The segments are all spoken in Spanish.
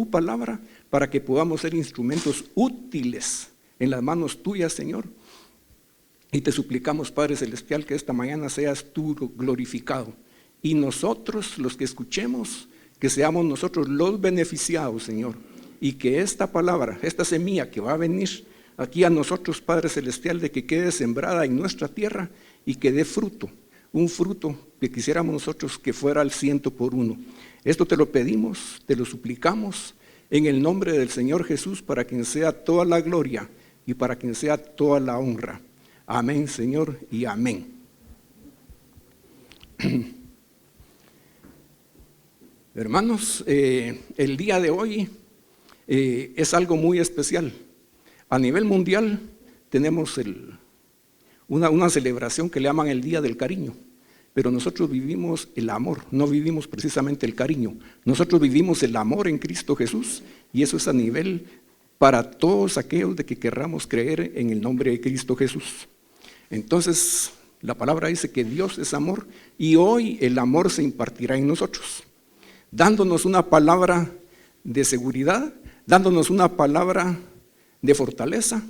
tu palabra para que podamos ser instrumentos útiles en las manos tuyas, Señor. Y te suplicamos, Padre Celestial, que esta mañana seas tú glorificado. Y nosotros, los que escuchemos, que seamos nosotros los beneficiados, Señor. Y que esta palabra, esta semilla que va a venir aquí a nosotros, Padre Celestial, de que quede sembrada en nuestra tierra y que dé fruto. Un fruto que quisiéramos nosotros que fuera al 100%. Esto te lo pedimos, te lo suplicamos en el nombre del Señor Jesús, para quien sea toda la gloria y para quien sea toda la honra. Amén, Señor, y amén. Hermanos, el día de hoy es algo muy especial. A nivel mundial tenemos una celebración que le llaman el Día del Cariño, pero nosotros vivimos el amor, no vivimos precisamente el cariño. Nosotros vivimos el amor en Cristo Jesús, y eso es a nivel para todos aquellos de que querramos creer en el nombre de Cristo Jesús. Entonces, la palabra dice que Dios es amor, y hoy el amor se impartirá en nosotros, dándonos una palabra de seguridad, dándonos una palabra de fortaleza,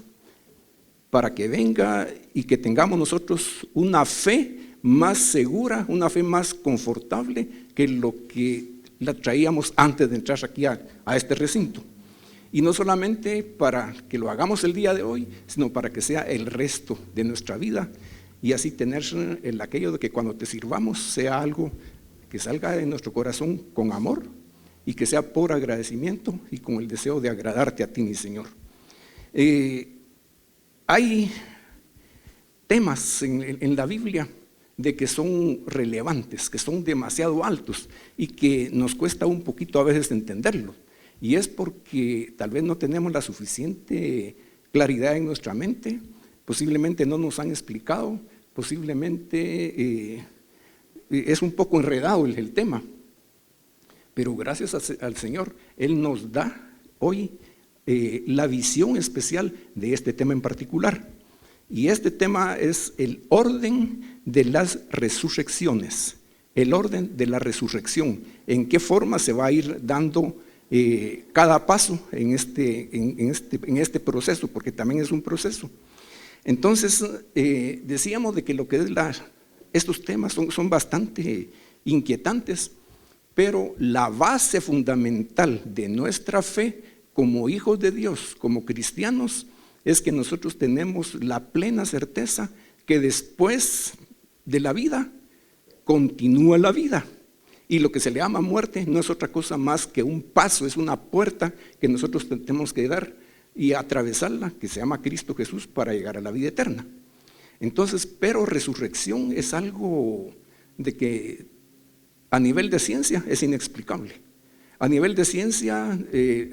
para que venga y que tengamos nosotros una fe más segura, una fe más confortable que lo que la traíamos antes de entrar aquí a este recinto. Y no solamente para que lo hagamos el día de hoy, sino para que sea el resto de nuestra vida, y así tener aquello de que cuando te sirvamos sea algo que salga de nuestro corazón con amor y que sea por agradecimiento y con el deseo de agradarte a ti, mi Señor. Hay temas en la Biblia de que son relevantes, que son demasiado altos y que nos cuesta un poquito a veces entenderlo. Y es porque tal vez no tenemos la suficiente claridad en nuestra mente, posiblemente no nos han explicado, posiblemente es un poco enredado el tema. Pero gracias al Señor, Él nos da hoy la visión especial de este tema en particular. Y este tema es el orden de las resurrecciones, el orden de la resurrección, en qué forma se va a ir dando cada paso en este proceso, porque también es un proceso. Entonces, decíamos de que lo que es estos temas son bastante inquietantes, pero la base fundamental de nuestra fe como hijos de Dios, como cristianos, es que nosotros tenemos la plena certeza que después de la vida continúa la vida. Y lo que se le llama muerte no es otra cosa más que un paso, es una puerta que nosotros tenemos que dar y atravesarla, que se llama Cristo Jesús, para llegar a la vida eterna. Entonces, pero resurrección es algo de que a nivel de ciencia es inexplicable. A nivel de ciencia,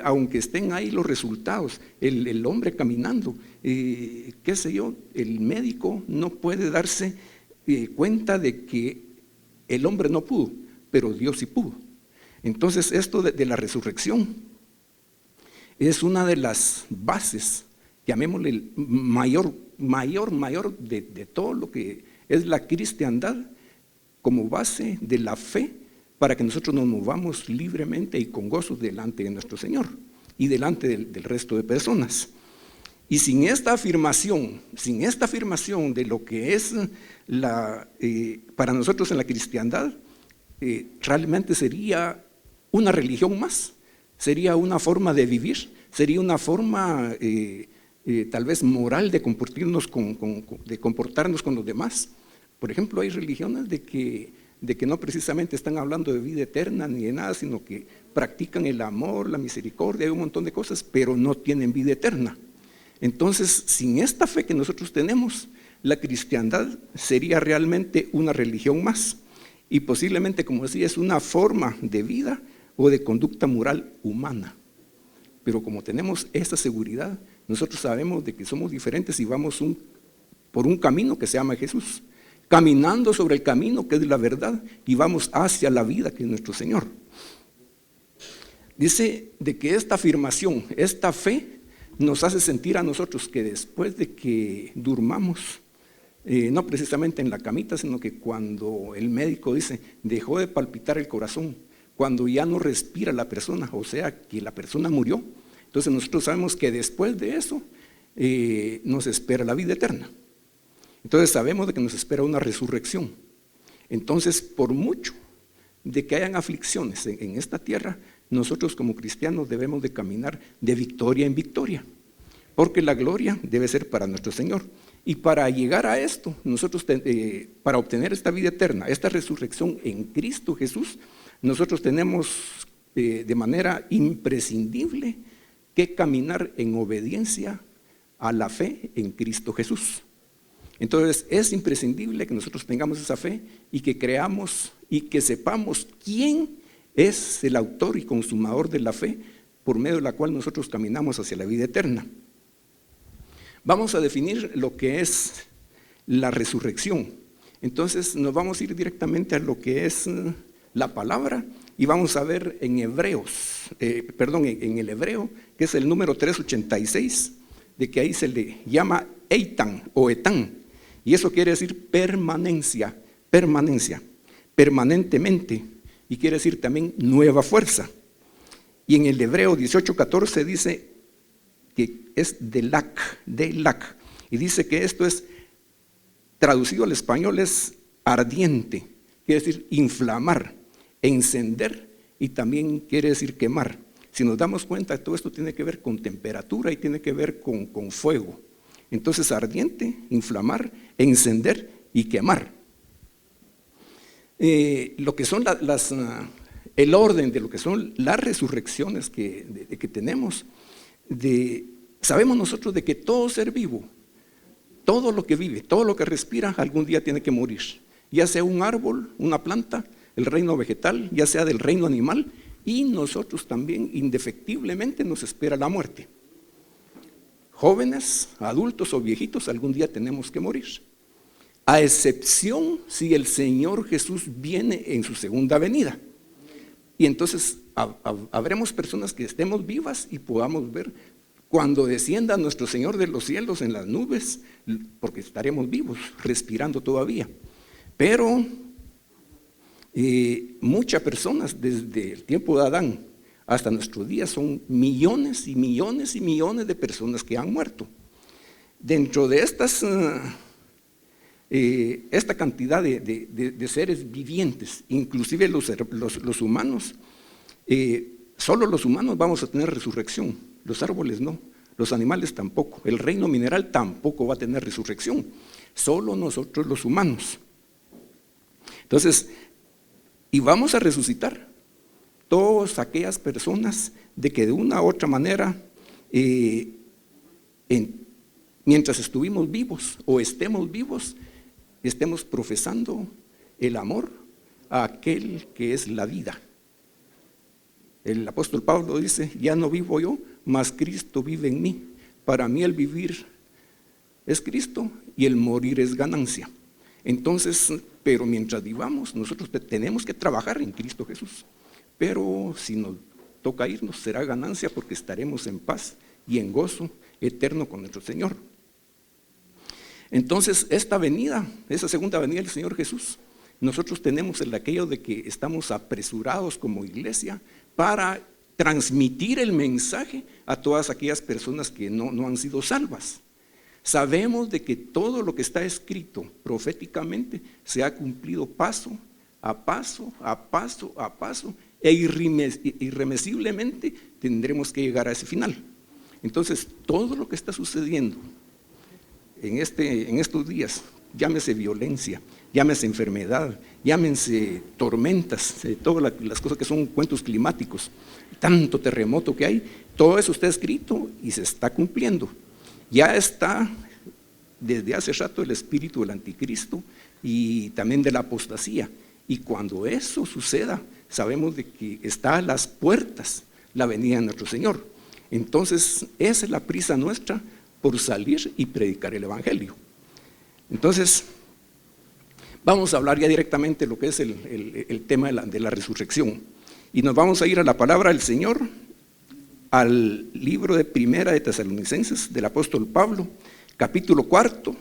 aunque estén ahí los resultados, el hombre caminando, qué sé yo, el médico no puede darse cuenta de que el hombre no pudo, pero Dios sí pudo. Entonces, esto de la resurrección es una de las bases, llamémosle el mayor de todo lo que es la cristiandad, como base de la fe, para que nosotros nos movamos libremente y con gozo delante de nuestro Señor y delante del resto de personas. Y sin esta afirmación de lo que es para nosotros en la cristiandad, realmente sería una religión más, sería una forma de vivir, sería una forma tal vez moral de comportarnos con los demás. Por ejemplo, hay religiones de que no precisamente están hablando de vida eterna ni de nada, sino que practican el amor, la misericordia y un montón de cosas, pero no tienen vida eterna. Entonces, sin esta fe que nosotros tenemos, la cristiandad sería realmente una religión más. Y posiblemente, como decía, es una forma de vida o de conducta moral humana. Pero como tenemos esta seguridad, nosotros sabemos de que somos diferentes y vamos por un camino que se llama Jesús, caminando sobre el camino que es la verdad y vamos hacia la vida que es nuestro Señor. Dice de que esta afirmación, esta fe, nos hace sentir a nosotros que después de que durmamos, no precisamente en la camita, sino que cuando el médico dice, dejó de palpitar el corazón, cuando ya no respira la persona, o sea, que la persona murió. Entonces nosotros sabemos que después de eso nos espera la vida eterna. Entonces sabemos de que nos espera una resurrección. Entonces, por mucho de que hayan aflicciones en esta tierra, nosotros como cristianos debemos de caminar de victoria en victoria, porque la gloria debe ser para nuestro Señor. Y para llegar a esto, nosotros, para obtener esta vida eterna, esta resurrección en Cristo Jesús, nosotros tenemos de manera imprescindible que caminar en obediencia a la fe en Cristo Jesús. Entonces es imprescindible que nosotros tengamos esa fe y que creamos y que sepamos quién es el autor y consumador de la fe por medio de la cual nosotros caminamos hacia la vida eterna. Vamos a definir lo que es la resurrección. Entonces nos vamos a ir directamente a lo que es la palabra y vamos a ver en en el hebreo, que es el número 386, de que ahí se le llama eitan o etán, y eso quiere decir permanencia, permanentemente, y quiere decir también nueva fuerza. Y en el hebreo 18:14 dice que es delak, y dice que esto es, traducido al español, es ardiente, quiere decir inflamar, encender, y también quiere decir quemar. Si nos damos cuenta, todo esto tiene que ver con temperatura y tiene que ver con fuego. Entonces, ardiente, inflamar, encender y quemar. Lo que son el orden de lo que son las resurrecciones que tenemos, sabemos nosotros de que todo ser vivo, todo lo que vive, todo lo que respira, algún día tiene que morir. Ya sea un árbol, una planta, el reino vegetal, ya sea del reino animal, y nosotros también indefectiblemente nos espera la muerte. Jóvenes, adultos o viejitos, algún día tenemos que morir. A excepción si el Señor Jesús viene en su segunda venida. Y entonces habremos personas que estemos vivas y podamos ver cuando descienda nuestro Señor de los cielos en las nubes, porque estaremos vivos, respirando todavía. Pero muchas personas desde el tiempo de Adán hasta nuestros días son millones y millones y millones de personas que han muerto. Dentro de esta cantidad de seres vivientes, inclusive los humanos, solo los humanos vamos a tener resurrección, los árboles no, los animales tampoco, el reino mineral tampoco va a tener resurrección, solo nosotros los humanos. Entonces, y vamos a resucitar todas aquellas personas de que de una u otra manera, mientras estuvimos vivos o estemos vivos, estemos profesando el amor a aquel que es la vida. El apóstol Pablo dice, ya no vivo yo, mas Cristo vive en mí. Para mí el vivir es Cristo y el morir es ganancia. Entonces, pero mientras vivamos, nosotros tenemos que trabajar en Cristo Jesús. Pero si nos toca irnos, será ganancia porque estaremos en paz y en gozo eterno con nuestro Señor. Entonces, esta segunda venida del Señor Jesús, nosotros tenemos el aquello de que estamos apresurados como iglesia para transmitir el mensaje a todas aquellas personas que no han sido salvas. Sabemos de que todo lo que está escrito proféticamente se ha cumplido paso a paso, e irremisiblemente tendremos que llegar a ese final. Entonces, todo lo que está sucediendo en estos días, llámese violencia, llámese enfermedad, llámense tormentas, todas las cosas que son cuentos climáticos, tanto terremoto que hay, todo eso está escrito y se está cumpliendo. Ya está desde hace rato el espíritu del anticristo y también de la apostasía. Y cuando eso suceda, sabemos de que está a las puertas la venida de nuestro Señor. Entonces, esa es la prisa nuestra por salir y predicar el Evangelio. Entonces, vamos a hablar ya directamente de lo que es el tema de la resurrección. Y nos vamos a ir a la palabra del Señor, al libro de Primera de Tesalonicenses del apóstol Pablo, capítulo 4,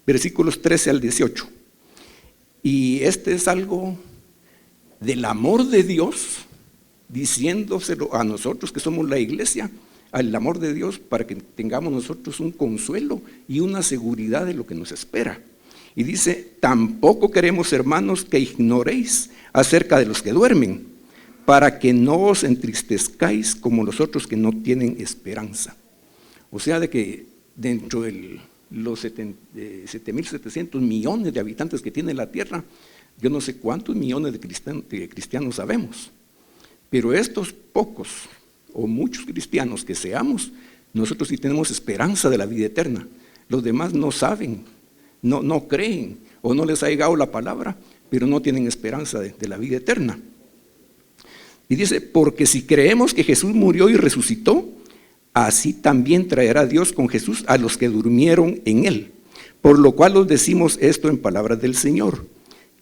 versículos 13 al 18. Y este es algo del amor de Dios, diciéndoselo a nosotros que somos la iglesia, al amor de Dios, para que tengamos nosotros un consuelo y una seguridad de lo que nos espera. Y dice, tampoco queremos, hermanos, que ignoréis acerca de los que duermen, para que no os entristezcáis como los otros que no tienen esperanza. O sea, de que dentro de los 7.700 millones de habitantes que tiene la tierra, yo no sé cuántos millones de cristianos sabemos, pero estos pocos o muchos cristianos que seamos, nosotros sí tenemos esperanza de la vida eterna. Los demás no saben, no creen o no les ha llegado la palabra, pero no tienen esperanza de la vida eterna. Y dice, porque si creemos que Jesús murió y resucitó, así también traerá Dios con Jesús a los que durmieron en él. Por lo cual os decimos esto en palabras del Señor,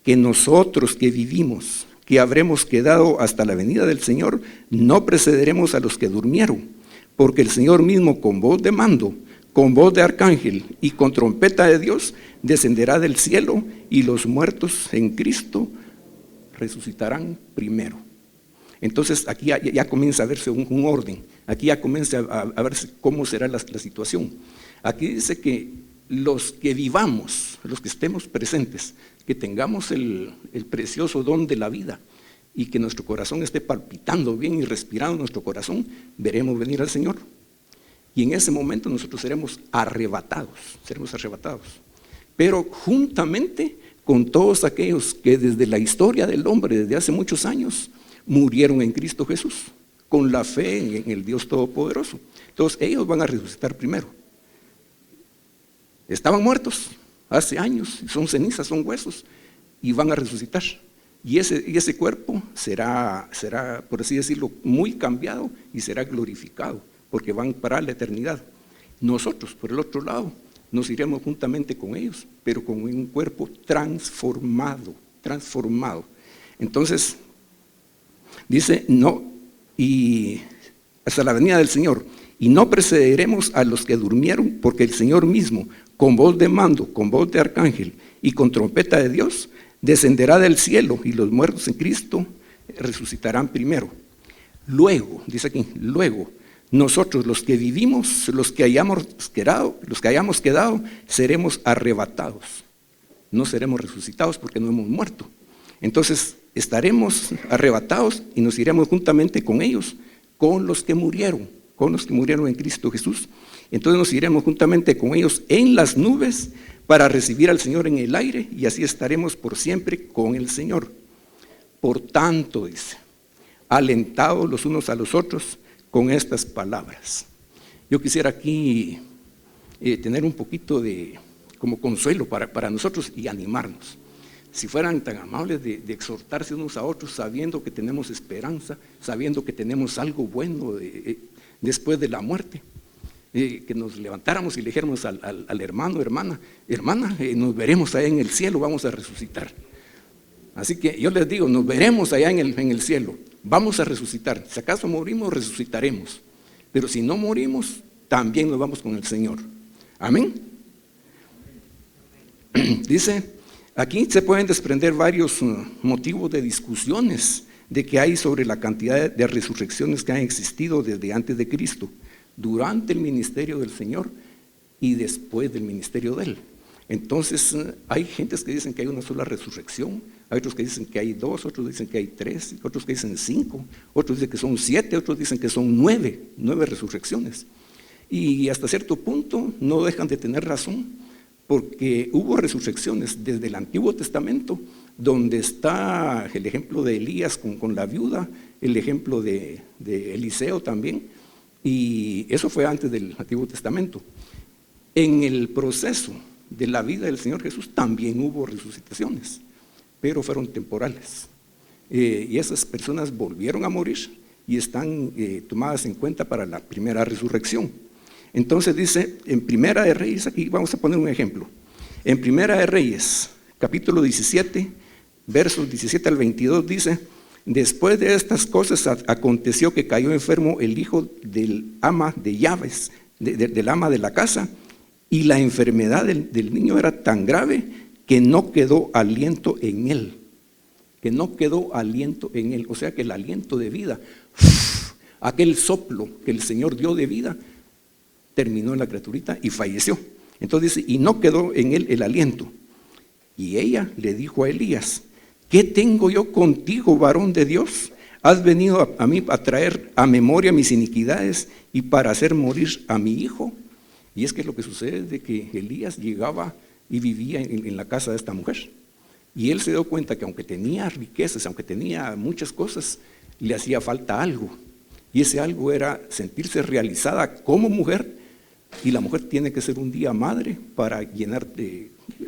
que nosotros que vivimos, que habremos quedado hasta la venida del Señor, no precederemos a los que durmieron, porque el Señor mismo con voz de mando, con voz de arcángel y con trompeta de Dios, descenderá del cielo y los muertos en Cristo resucitarán primero. Entonces aquí ya comienza a verse un orden, aquí ya comienza a verse cómo será la situación. Aquí dice que los que vivamos, los que estemos presentes, que tengamos el precioso don de la vida y que nuestro corazón esté palpitando bien y respirando nuestro corazón, veremos venir al Señor. Y en ese momento nosotros seremos arrebatados. Pero juntamente con todos aquellos que desde la historia del hombre, desde hace muchos años, murieron en Cristo Jesús, con la fe en el Dios Todopoderoso. Entonces ellos van a resucitar primero. Estaban muertos hace años, son cenizas, son huesos, y van a resucitar. Y ese cuerpo será, por así decirlo, muy cambiado y será glorificado, porque van para la eternidad. Nosotros, por el otro lado, nos iremos juntamente con ellos, pero con un cuerpo transformado. Entonces, dice, no, y hasta la venida del Señor, y no precederemos a los que durmieron, porque el Señor mismo, con voz de mando, con voz de arcángel y con trompeta de Dios, descenderá del cielo y los muertos en Cristo resucitarán primero. Luego, dice aquí, luego, nosotros los que vivimos, los que hayamos quedado, seremos arrebatados. No seremos resucitados porque no hemos muerto. Entonces, estaremos arrebatados y nos iremos juntamente con ellos, con los que murieron en Cristo Jesús. Entonces nos iremos juntamente con ellos en las nubes para recibir al Señor en el aire y así estaremos por siempre con el Señor. Por tanto, dice, alentados los unos a los otros con estas palabras. Yo quisiera aquí tener un poquito de como consuelo para nosotros y animarnos. Si fueran tan amables de exhortarse unos a otros sabiendo que tenemos esperanza, sabiendo que tenemos algo bueno después de la muerte, que nos levantáramos y le dijéramos al hermano, hermana, nos veremos allá en el cielo, vamos a resucitar. Así que yo les digo, nos veremos allá en el cielo, vamos a resucitar. Si acaso morimos, resucitaremos. Pero si no morimos, también nos vamos con el Señor. Amén. Dice, aquí se pueden desprender varios motivos de discusiones de que hay sobre la cantidad de resurrecciones que han existido desde antes de Cristo, durante el ministerio del Señor y después del ministerio de Él. Entonces, hay gentes que dicen que hay una sola resurrección, hay otros que dicen que hay 2, otros dicen que hay 3, otros que dicen 5, otros dicen que son 7, otros dicen que son 9 resurrecciones. Y hasta cierto punto no dejan de tener razón, porque hubo resurrecciones desde el Antiguo Testamento, donde está el ejemplo de Elías con la viuda, el ejemplo de Eliseo también, y eso fue antes del Antiguo Testamento. En el proceso de la vida del Señor Jesús también hubo resucitaciones, pero fueron temporales. Y esas personas volvieron a morir y están tomadas en cuenta para la primera resurrección. Entonces dice, en Primera de Reyes, aquí vamos a poner un ejemplo. En Primera de Reyes, capítulo 17, versos 17 al 22, dice, después de estas cosas aconteció que cayó enfermo el hijo del ama de llaves, del ama de la casa, y la enfermedad del niño era tan grave que no quedó aliento en él. que no quedó aliento en él. O sea que el aliento de vida, aquel soplo que el Señor dio de vida, terminó en la criaturita y falleció. Entonces dice, y no quedó en él el aliento. Y ella le dijo a Elías, ¿qué tengo yo contigo, varón de Dios? ¿Has venido a mí a traer a memoria mis iniquidades y para hacer morir a mi hijo? Y es que lo que sucede es de que Elías llegaba y vivía en la casa de esta mujer. Y él se dio cuenta que aunque tenía riquezas, aunque tenía muchas cosas, le hacía falta algo. Y ese algo era sentirse realizada como mujer. Y la mujer tiene que ser un día madre para llenar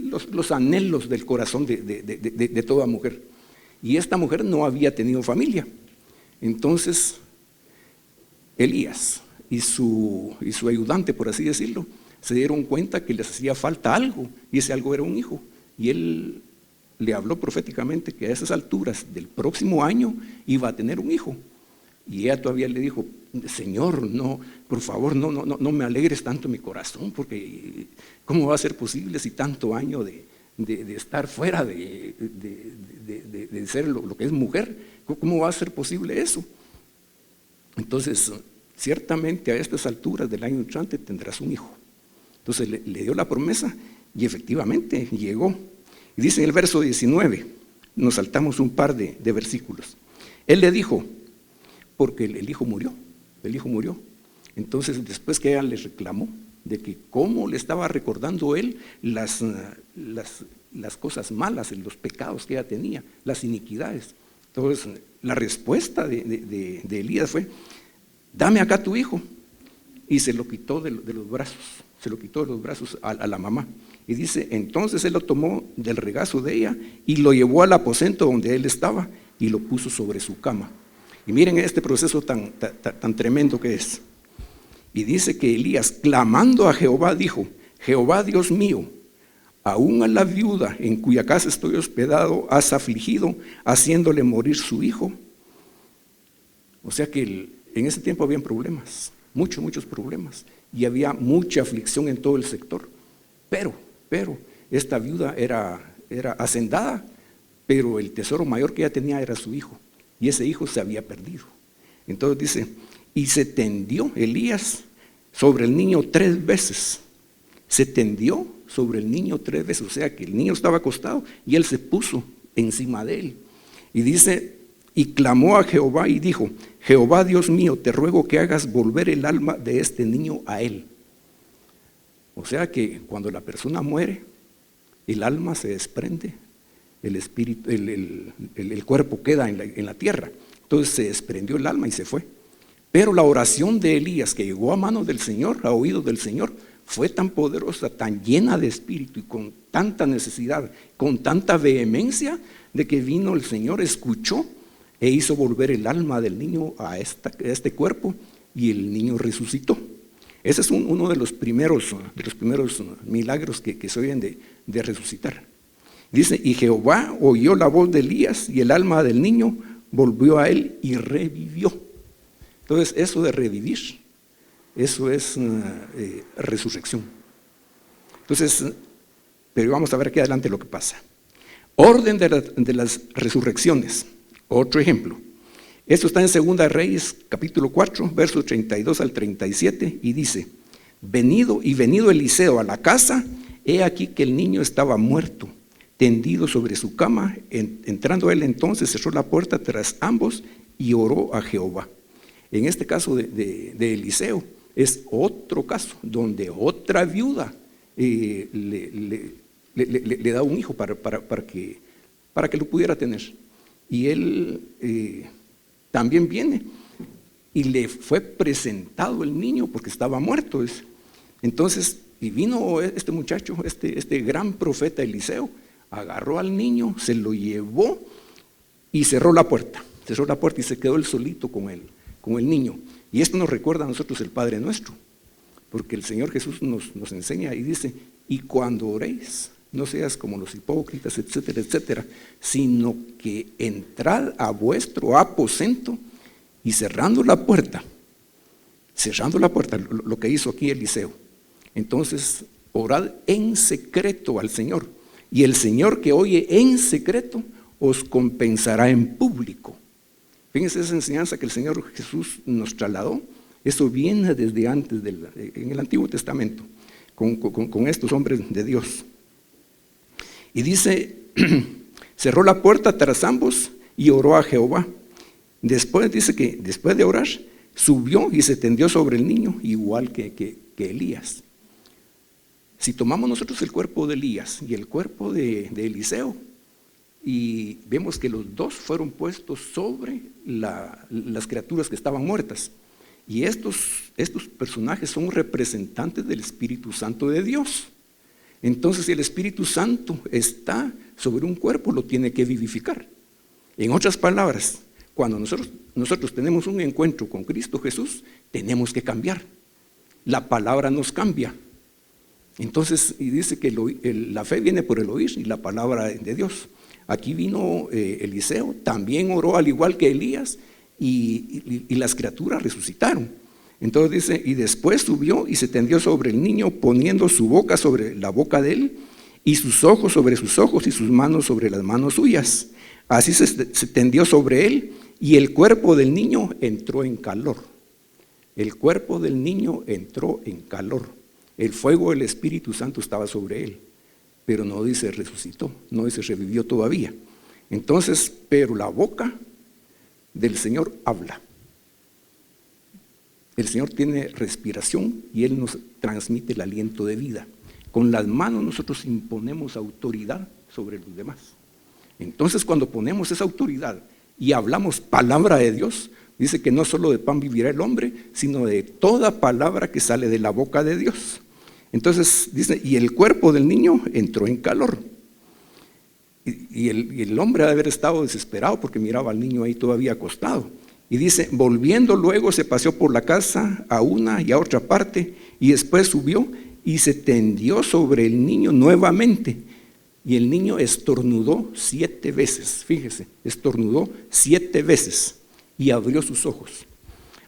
los anhelos del corazón de toda mujer. Y esta mujer no había tenido familia. Entonces, Elías y su ayudante, por así decirlo, se dieron cuenta que les hacía falta algo, y ese algo era un hijo. Y él le habló proféticamente que a esas alturas del próximo año iba a tener un hijo. Y ella todavía le dijo, Señor, no, por favor, no me alegres tanto mi corazón, porque ¿cómo va a ser posible si tanto año de estar fuera de ser lo que es mujer? ¿Cómo va a ser posible eso? Entonces, ciertamente a estas alturas del año entrante tendrás un hijo. Entonces le dio la promesa y efectivamente llegó. Y dice en el verso 19, nos saltamos un par de versículos. Él le dijo, porque el hijo murió. Entonces, después que ella le reclamó de que cómo le estaba recordando él las cosas malas, los pecados que ella tenía, las iniquidades. Entonces, la respuesta de Elías fue, dame acá tu hijo. Y se lo quitó de los brazos, a la mamá. Y dice, entonces él lo tomó del regazo de ella y lo llevó al aposento donde él estaba y lo puso sobre su cama. Y miren este proceso tan tremendo que es. Y dice que Elías, clamando a Jehová, dijo, Jehová Dios mío, aún a la viuda en cuya casa estoy hospedado has afligido, haciéndole morir su hijo. O sea que en ese tiempo habían problemas, muchos problemas, y había mucha aflicción en todo el sector. Pero esta viuda era hacendada, pero el tesoro mayor que ella tenía era su hijo. Y ese hijo se había perdido. Entonces dice, y se tendió Elías sobre el niño 3 veces. Se tendió sobre el niño 3 veces. O sea que el niño estaba acostado y él se puso encima de él. Y dice, y clamó a Jehová y dijo, Jehová Dios mío, te ruego que hagas volver el alma de este niño a él. O sea que cuando la persona muere, el alma se desprende, el espíritu, el cuerpo queda en la tierra. Entonces se desprendió el alma y se fue. Pero la oración de Elías, que llegó a manos del Señor, a oídos del Señor, fue tan poderosa, tan llena de espíritu y con tanta necesidad, con tanta vehemencia, de que vino el Señor, escuchó e hizo volver el alma del niño a este cuerpo, y el niño resucitó. Ese es uno de los primeros milagros que se oyen de resucitar. Dice, y Jehová oyó la voz de Elías y el alma del niño volvió a él y revivió. Entonces, eso de revivir, eso es resurrección. Entonces, pero vamos a ver aquí adelante lo que pasa. Orden de las resurrecciones. Otro ejemplo. Esto está en 2 Reyes, capítulo 4, versos 32 al 37, y dice, venido Eliseo a la casa, he aquí que el niño estaba muerto, tendido sobre su cama. Entrando él entonces, cerró la puerta tras ambos y oró a Jehová. En este caso de Eliseo, es otro caso, donde otra viuda le da un hijo para que lo pudiera tener. Y él también viene y le fue presentado el niño porque estaba muerto. Entonces, y vino este muchacho, este gran profeta Eliseo, agarró al niño, se lo llevó y cerró la puerta y se quedó él solito con el niño. Y esto nos recuerda a nosotros el Padre Nuestro, porque el Señor Jesús nos enseña y dice, y cuando oréis, no seas como los hipócritas, etcétera, etcétera, sino que entrad a vuestro aposento y cerrando la puerta, lo que hizo aquí Eliseo. Entonces, orad en secreto al Señor, y el Señor que oye en secreto, os compensará en público. Fíjense esa enseñanza que el Señor Jesús nos trasladó. Eso viene desde antes, en el Antiguo Testamento, con estos hombres de Dios. Y dice, cerró la puerta tras ambos y oró a Jehová. Después dice que después de orar, subió y se tendió sobre el niño, igual que Elías. Si tomamos nosotros el cuerpo de Elías y el cuerpo de Eliseo, y vemos que los dos fueron puestos sobre las criaturas que estaban muertas. Y estos personajes son representantes del Espíritu Santo de Dios. Entonces, si el Espíritu Santo está sobre un cuerpo, lo tiene que vivificar. En otras palabras, cuando nosotros tenemos un encuentro con Cristo Jesús, tenemos que cambiar. La palabra nos cambia. Entonces, y dice que la fe viene por el oír y la palabra de Dios. Aquí vino Eliseo, también oró al igual que Elías, y las criaturas resucitaron. Entonces dice, y después subió y se tendió sobre el niño, poniendo su boca sobre la boca de él, y sus ojos sobre sus ojos, y sus manos sobre las manos suyas. Así se tendió sobre él, y el cuerpo del niño entró en calor. El cuerpo del niño entró en calor. El fuego del Espíritu Santo estaba sobre él, pero no dice resucitó, no dice revivió todavía. Entonces, pero la boca del Señor habla. El Señor tiene respiración y Él nos transmite el aliento de vida. Con las manos nosotros imponemos autoridad sobre los demás. Entonces, cuando ponemos esa autoridad y hablamos palabra de Dios, dice que no solo de pan vivirá el hombre, sino de toda palabra que sale de la boca de Dios. Entonces dice, y el cuerpo del niño entró en calor. Y el hombre ha de haber estado desesperado porque miraba al niño ahí todavía acostado. Y dice, volviendo luego se paseó por la casa a una y a otra parte, y después subió y se tendió sobre el niño nuevamente. Y el niño estornudó 7 veces, fíjese, estornudó 7 veces y abrió sus ojos.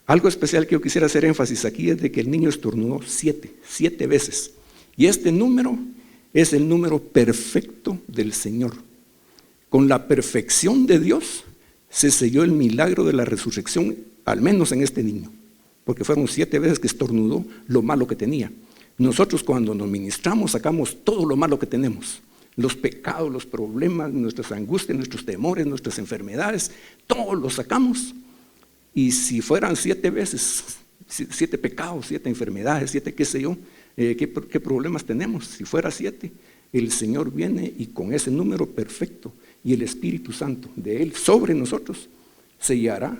Algo especial que yo quisiera hacer énfasis aquí es de que el niño estornudó 7 veces. Y este número es el número perfecto del Señor. Con la perfección de Dios se selló el milagro de la resurrección, al menos en este niño, porque fueron 7 veces que estornudó lo malo que tenía. Nosotros cuando nos ministramos sacamos todo lo malo que tenemos, los pecados, los problemas, nuestras angustias, nuestros temores, nuestras enfermedades, todo lo sacamos. Y si fueran 7 veces, 7 pecados, 7 enfermedades, 7 qué sé yo, ¿qué problemas tenemos? Si fuera 7, el Señor viene y con ese número perfecto y el Espíritu Santo de Él sobre nosotros sellará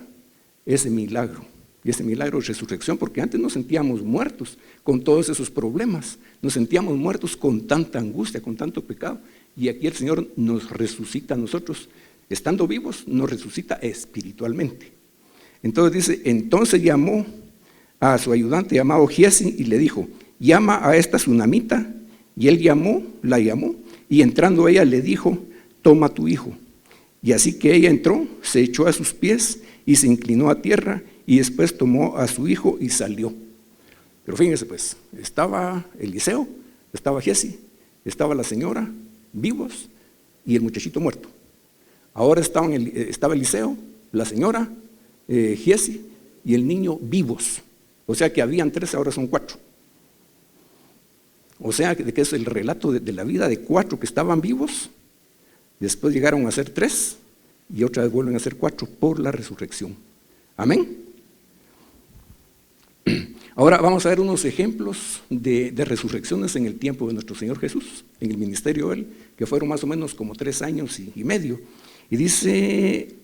ese milagro. Y ese milagro de resurrección, porque antes nos sentíamos muertos con todos esos problemas, nos sentíamos muertos con tanta angustia, con tanto pecado, y aquí el Señor nos resucita a nosotros, estando vivos, nos resucita espiritualmente. Entonces dice, entonces llamó a su ayudante llamado Giesi y le dijo, llama a esta tsunamita, y él la llamó, y entrando ella le dijo, toma tu hijo. Y así que ella entró, se echó a sus pies y se inclinó a tierra, y después tomó a su hijo y salió. Pero fíjense pues, estaba Eliseo, estaba Giesi, estaba la señora, vivos, y el muchachito muerto. Ahora estaba Eliseo, la señora, Giesi y el niño vivos. O sea que habían 3, ahora son 4. O sea que es el relato de la vida de 4 que estaban vivos, después llegaron a ser 3 y otra vez vuelven a ser 4 por la resurrección. Amén. Ahora vamos a ver unos ejemplos de resurrecciones en el tiempo de nuestro Señor Jesús, en el ministerio de Él, que fueron más o menos como 3 años y medio. Y dice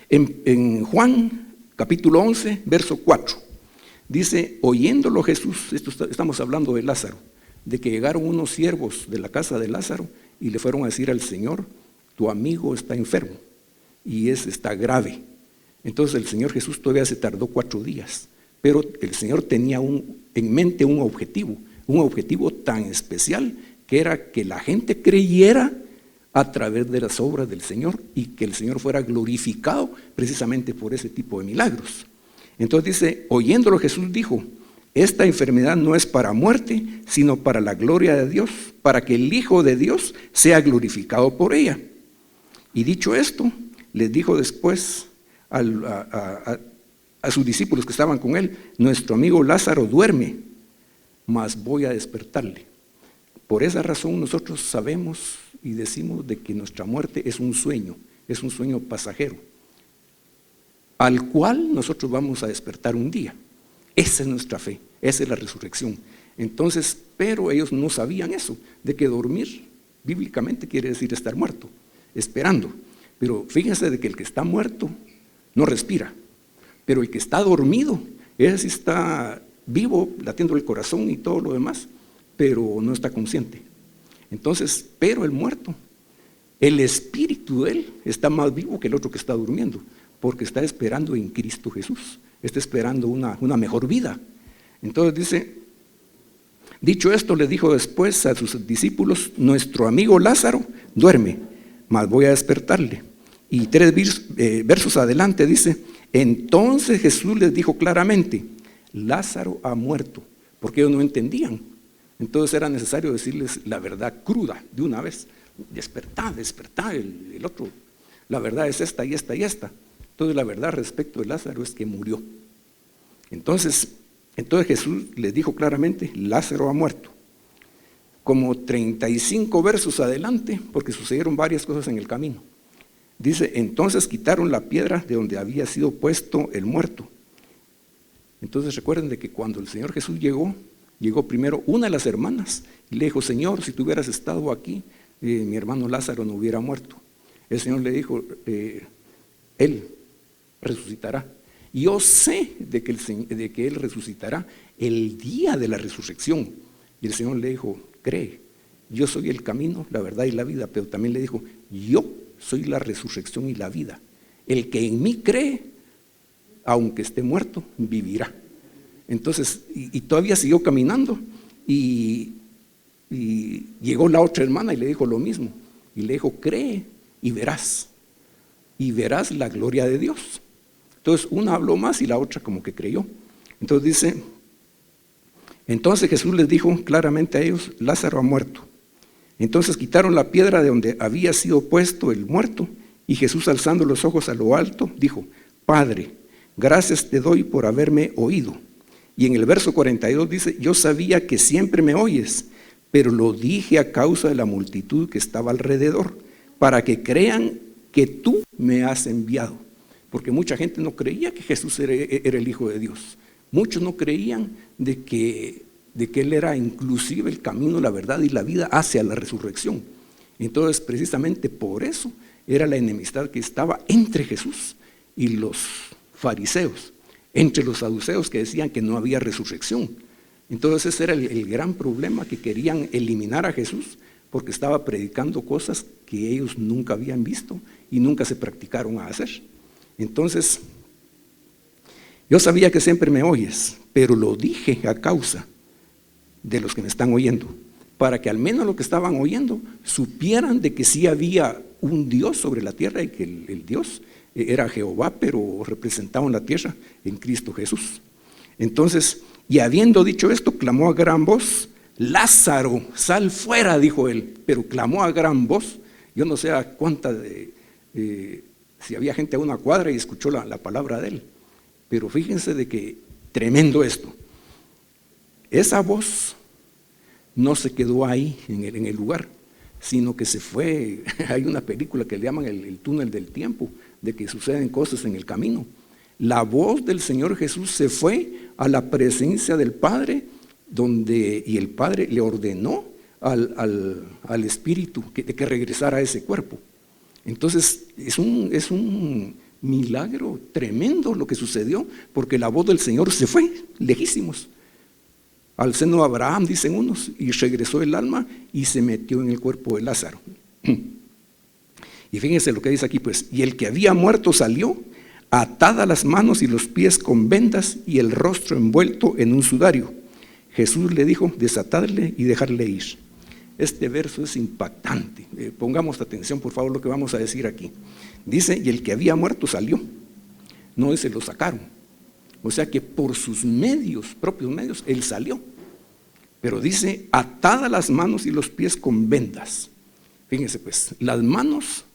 en Juan capítulo 11, verso 4, dice, oyéndolo Jesús, estamos hablando de Lázaro, de que llegaron unos siervos de la casa de Lázaro y le fueron a decir al Señor, tu amigo está enfermo y está grave. Entonces el Señor Jesús todavía se tardó 4 días. Pero el Señor tenía en mente un objetivo tan especial, que era que la gente creyera a través de las obras del Señor y que el Señor fuera glorificado precisamente por ese tipo de milagros. Entonces dice, oyéndolo Jesús dijo, esta enfermedad no es para muerte, sino para la gloria de Dios, para que el Hijo de Dios sea glorificado por ella. Y dicho esto, les dijo después a sus discípulos que estaban con él: nuestro amigo Lázaro duerme, mas voy a despertarle. Por esa razón nosotros sabemos y decimos de que nuestra muerte es un sueño pasajero, al cual nosotros vamos a despertar un día. Esa es nuestra fe, esa es la resurrección. Entonces, pero ellos no sabían eso, de que dormir bíblicamente quiere decir estar muerto, esperando. Pero fíjense de que el que está muerto no respira, pero el que está dormido, ese sí está vivo, latiendo el corazón y todo lo demás, pero no está consciente. Entonces, pero el muerto, el espíritu de él está más vivo que el otro que está durmiendo, porque está esperando en Cristo Jesús, está esperando una mejor vida. Entonces dice, dicho esto, le dijo después a sus discípulos: nuestro amigo Lázaro duerme, mas voy a despertarle. Y 3 versos adelante dice: entonces Jesús les dijo claramente: Lázaro ha muerto, porque ellos no entendían. Entonces era necesario decirles la verdad cruda de una vez. Despertad, el otro, la verdad es esta y esta y esta. Entonces la verdad respecto de Lázaro es que murió. Entonces Jesús les dijo claramente: Lázaro ha muerto. Como 35 versos adelante, porque sucedieron varias cosas en el camino. Dice: entonces quitaron la piedra de donde había sido puesto el muerto. Entonces recuerden de que cuando el Señor Jesús llegó primero una de las hermanas y le dijo: Señor, si tú hubieras estado aquí, mi hermano Lázaro no hubiera muerto. El Señor le dijo: Él resucitará. Y yo sé de que Él resucitará el día de la resurrección. Y el Señor le dijo: cree, yo soy el camino, la verdad y la vida. Pero también le dijo: yo soy la resurrección y la vida. El que en mí cree, aunque esté muerto, vivirá. Entonces, y todavía siguió caminando, y llegó la otra hermana y le dijo lo mismo. Y le dijo: cree y verás la gloria de Dios. Entonces una habló más y la otra como que creyó. Entonces dice: entonces Jesús les dijo claramente a ellos: Lázaro ha muerto. Entonces quitaron la piedra de donde había sido puesto el muerto, y Jesús, alzando los ojos a lo alto, dijo: Padre, gracias te doy por haberme oído. Y en el verso 42 dice: yo sabía que siempre me oyes, pero lo dije a causa de la multitud que estaba alrededor, para que crean que tú me has enviado. Porque mucha gente no creía que Jesús era el Hijo de Dios. Muchos no creían de que Él era inclusive el camino, la verdad y la vida hacia la resurrección. Entonces, precisamente por eso era la enemistad que estaba entre Jesús y los fariseos, entre los saduceos que decían que no había resurrección. Entonces ese era el gran problema, que querían eliminar a Jesús porque estaba predicando cosas que ellos nunca habían visto y nunca se practicaron a hacer. Entonces, yo sabía que siempre me oyes, pero lo dije a causa de los que me están oyendo, para que al menos los que estaban oyendo supieran de que sí había un Dios sobre la tierra y que el Dios era Jehová, pero representado en la tierra en Cristo Jesús. Entonces, y habiendo dicho esto, clamó a gran voz: Lázaro, sal fuera, dijo él. Pero clamó a gran voz. Yo no sé a cuánta si había gente a una cuadra y escuchó la palabra de él. Pero fíjense de que tremendo esto. Esa voz no se quedó ahí en el lugar, sino que se fue. Hay una película que le llaman el túnel del tiempo, de que suceden cosas en el camino. La voz del Señor Jesús se fue a la presencia del Padre, y el Padre le ordenó al Espíritu que regresara a ese cuerpo. Entonces es un milagro tremendo lo que sucedió, porque la voz del Señor se fue lejísimos al seno de Abraham, dicen unos, y regresó el alma y se metió en el cuerpo de Lázaro. Y fíjense lo que dice aquí, pues: y el que había muerto salió, atadas las manos y los pies con vendas y el rostro envuelto en un sudario. Jesús le dijo: desatadle y dejarle ir. Este verso es impactante. Pongamos atención, por favor, lo que vamos a decir aquí. Dice: y el que había muerto salió. No dice lo sacaron. O sea que por sus propios medios, él salió. Pero dice: atadas las manos y los pies con vendas. Fíjense pues, las manos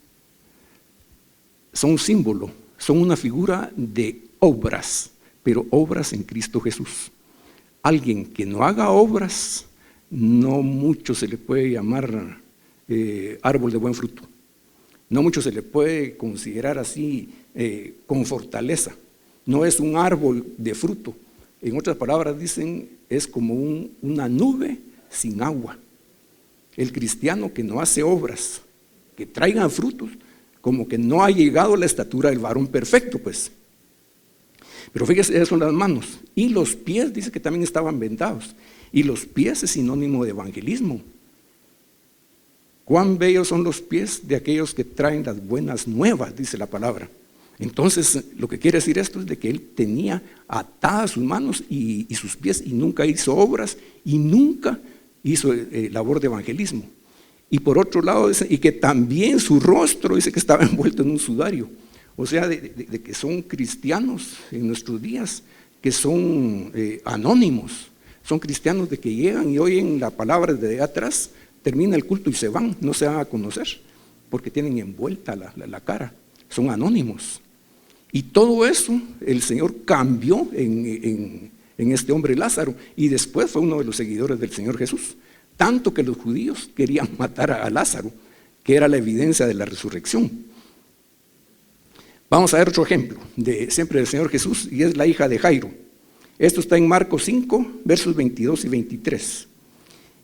son un símbolo, son una figura de obras, pero obras en Cristo Jesús. Alguien que no haga obras, no mucho se le puede llamar árbol de buen fruto. No mucho se le puede considerar así con fortaleza. No es un árbol de fruto. En otras palabras dicen, es como una nube sin agua. El cristiano que no hace obras, que traigan frutos, como que no ha llegado a la estatura del varón perfecto, pues. Pero fíjese, esas son las manos. Y los pies, dice que también estaban vendados. Y los pies es sinónimo de evangelismo. Cuán bellos son los pies de aquellos que traen las buenas nuevas, dice la palabra. Entonces, lo que quiere decir esto es de que él tenía atadas sus manos y sus pies y nunca hizo obras y nunca hizo labor de evangelismo. Y por otro lado, dice, y que también su rostro, dice que estaba envuelto en un sudario. O sea, de que son cristianos en nuestros días, que son anónimos. Son cristianos de que llegan y oyen la palabra de atrás, termina el culto y se van, no se van a conocer, porque tienen envuelta la cara, son anónimos. Y todo eso el Señor cambió en este hombre Lázaro, y después fue uno de los seguidores del Señor Jesús, tanto que los judíos querían matar a Lázaro, que era la evidencia de la resurrección. Vamos a ver otro ejemplo, siempre del Señor Jesús, y es la hija de Jairo. Esto está en Marcos 5, versos 22 y 23.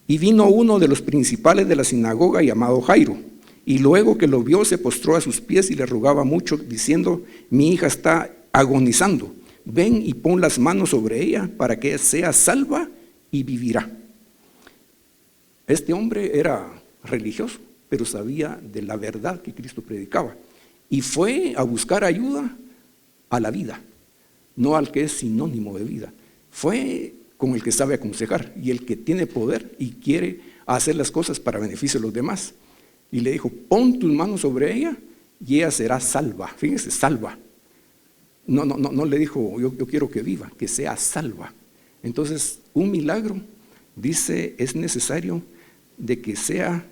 Y vino uno de los principales de la sinagoga llamado Jairo, y luego que lo vio se postró a sus pies y le rogaba mucho, diciendo: mi hija está agonizando, ven y pon las manos sobre ella para que sea salva y vivirá. Este hombre era religioso, pero sabía de la verdad que Cristo predicaba, y fue a buscar ayuda a la vida, no al que es sinónimo de vida. Fue con el que sabe aconsejar y el que tiene poder y quiere hacer las cosas para beneficio de los demás. Y le dijo: pon tus manos sobre ella y ella será salva. Fíjense, salva. No le dijo yo quiero que viva, que sea salva. Entonces, un milagro, dice, es necesario de que sea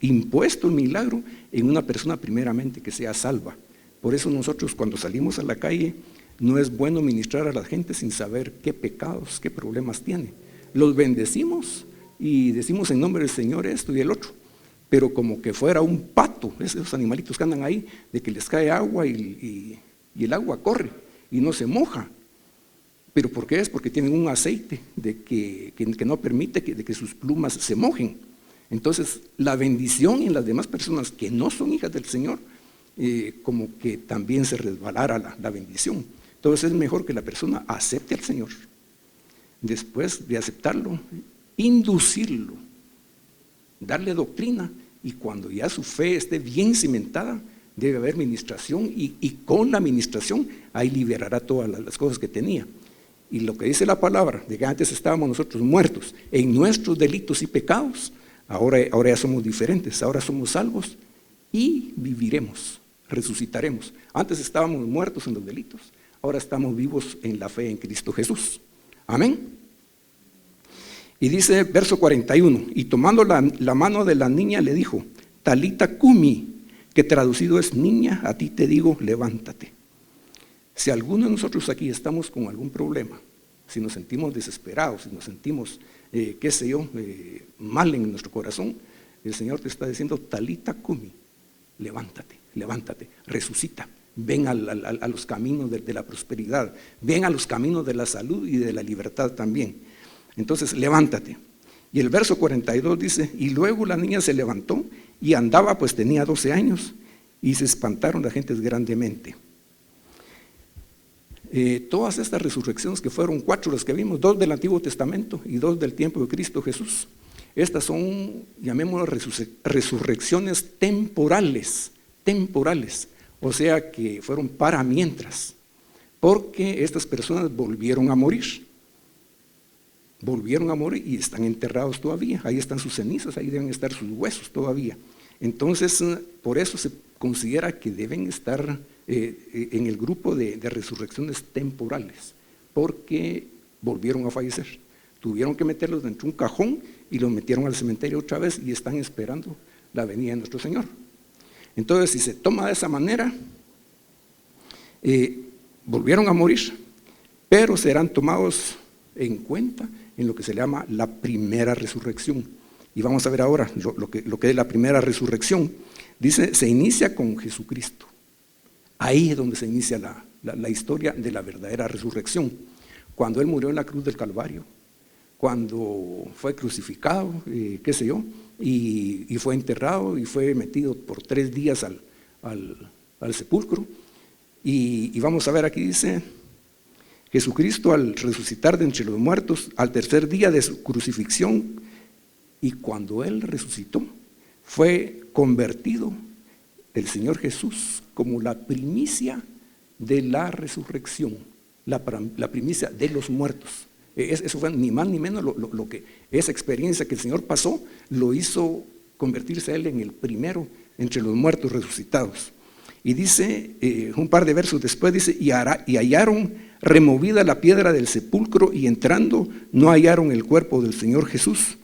impuesto el milagro en una persona primeramente que sea salva. Por eso nosotros cuando salimos a la calle no es bueno ministrar a la gente sin saber qué pecados, qué problemas tiene. Los bendecimos y decimos en nombre del Señor esto y el otro, pero como que fuera un pato, esos animalitos que andan ahí, de que les cae agua y el agua corre y no se moja. ¿Pero por qué es? Porque tienen un aceite de que no permite de que sus plumas se mojen. Entonces, la bendición en las demás personas que no son hijas del Señor, como que también se resbalara la bendición. Entonces, es mejor que la persona acepte al Señor. Después de aceptarlo, inducirlo, darle doctrina, y cuando ya su fe esté bien cimentada, debe haber ministración, y con la ministración ahí liberará todas las cosas que tenía. Y lo que dice la palabra, de que antes estábamos nosotros muertos en nuestros delitos y pecados, ahora ya somos diferentes, ahora somos salvos y viviremos, resucitaremos. Antes estábamos muertos en los delitos, ahora estamos vivos en la fe en Cristo Jesús. Amén. Y dice verso 41, y tomando la mano de la niña le dijo: Talita cumi, que traducido es: niña, a ti te digo, levántate. Si alguno de nosotros aquí estamos con algún problema, si nos sentimos desesperados, si nos sentimos, mal en nuestro corazón, el Señor te está diciendo: Talita cumi, levántate, levántate, resucita, ven a los caminos de la prosperidad, ven a los caminos de la salud y de la libertad también. Entonces, levántate. Y el verso 42 dice: y luego la niña se levantó y andaba, pues tenía 12 años, y se espantaron las gentes grandemente. Todas estas resurrecciones, que fueron 4 las que vimos, 2 del Antiguo Testamento y 2 del tiempo de Cristo Jesús, estas son, llamémoslas, resurrecciones temporales, o sea que fueron para mientras, porque estas personas volvieron a morir y están enterrados todavía, ahí están sus cenizas, ahí deben estar sus huesos todavía. Entonces, por eso se considera que deben estar en el grupo de resurrecciones temporales, porque volvieron a fallecer. Tuvieron que meterlos dentro de un cajón y los metieron al cementerio otra vez y están esperando la venida de nuestro Señor. Entonces, si se toma de esa manera, volvieron a morir, pero serán tomados en cuenta en lo que se llama la primera resurrección. Y vamos a ver ahora lo que es la primera resurrección. Dice, se inicia con Jesucristo. Ahí es donde se inicia la historia de la verdadera resurrección. Cuando Él murió en la cruz del Calvario, cuando fue crucificado, qué sé yo, y fue enterrado y fue metido por 3 días al sepulcro. Y vamos a ver aquí, dice, Jesucristo al resucitar de entre los muertos, al tercer día de su crucifixión, y cuando Él resucitó, fue convertido el Señor Jesús como la primicia de la resurrección, la primicia de los muertos. Eso fue ni más ni menos lo que esa experiencia que el Señor pasó, lo hizo convertirse a Él en el primero entre los muertos resucitados. Y dice, un par de versos después, dice, y hallaron removida la piedra del sepulcro, y entrando no hallaron el cuerpo del Señor Jesús.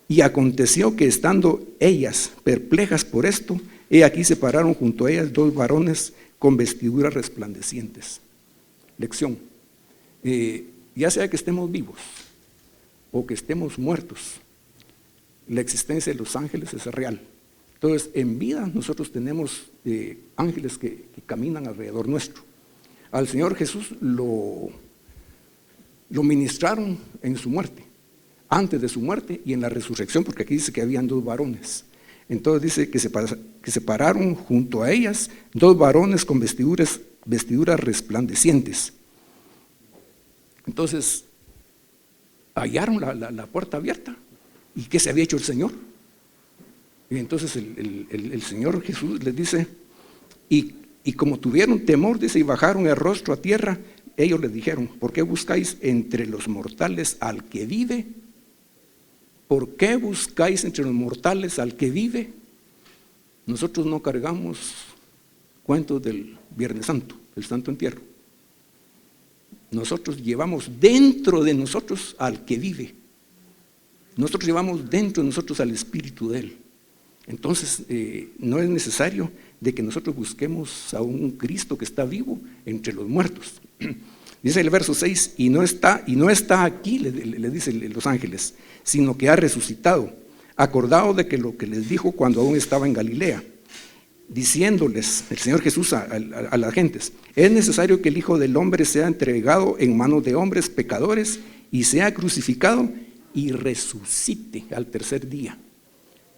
Y aconteció que estando ellas perplejas por esto, he aquí se pararon junto a ellas 2 varones con vestiduras resplandecientes. Lección. Ya sea que estemos vivos o que estemos muertos, la existencia de los ángeles es real. Entonces, en vida nosotros tenemos ángeles que caminan alrededor nuestro. Al Señor Jesús lo ministraron en su muerte, antes de su muerte y en la resurrección, porque aquí dice que habían 2 varones. Entonces dice que se pararon junto a ellas 2 varones con vestiduras resplandecientes. Entonces, hallaron la puerta abierta. ¿Y qué se había hecho el Señor? Y entonces el Señor Jesús les dice, y como tuvieron temor, dice, y bajaron el rostro a tierra, ellos les dijeron, ¿por qué buscáis entre los mortales al que vive? ¿Por qué buscáis entre los mortales al que vive? Nosotros no cargamos cuentos del Viernes Santo, el Santo Entierro. Nosotros llevamos dentro de nosotros al que vive. Nosotros llevamos dentro de nosotros al Espíritu de Él. Entonces, no es necesario de que nosotros busquemos a un Cristo que está vivo entre los muertos. Dice el verso 6, y no está aquí, le dicen los ángeles, sino que ha resucitado, acordado de que lo que les dijo cuando aún estaba en Galilea, diciéndoles el Señor Jesús a las gentes, es necesario que el Hijo del Hombre sea entregado en manos de hombres pecadores y sea crucificado y resucite al tercer día.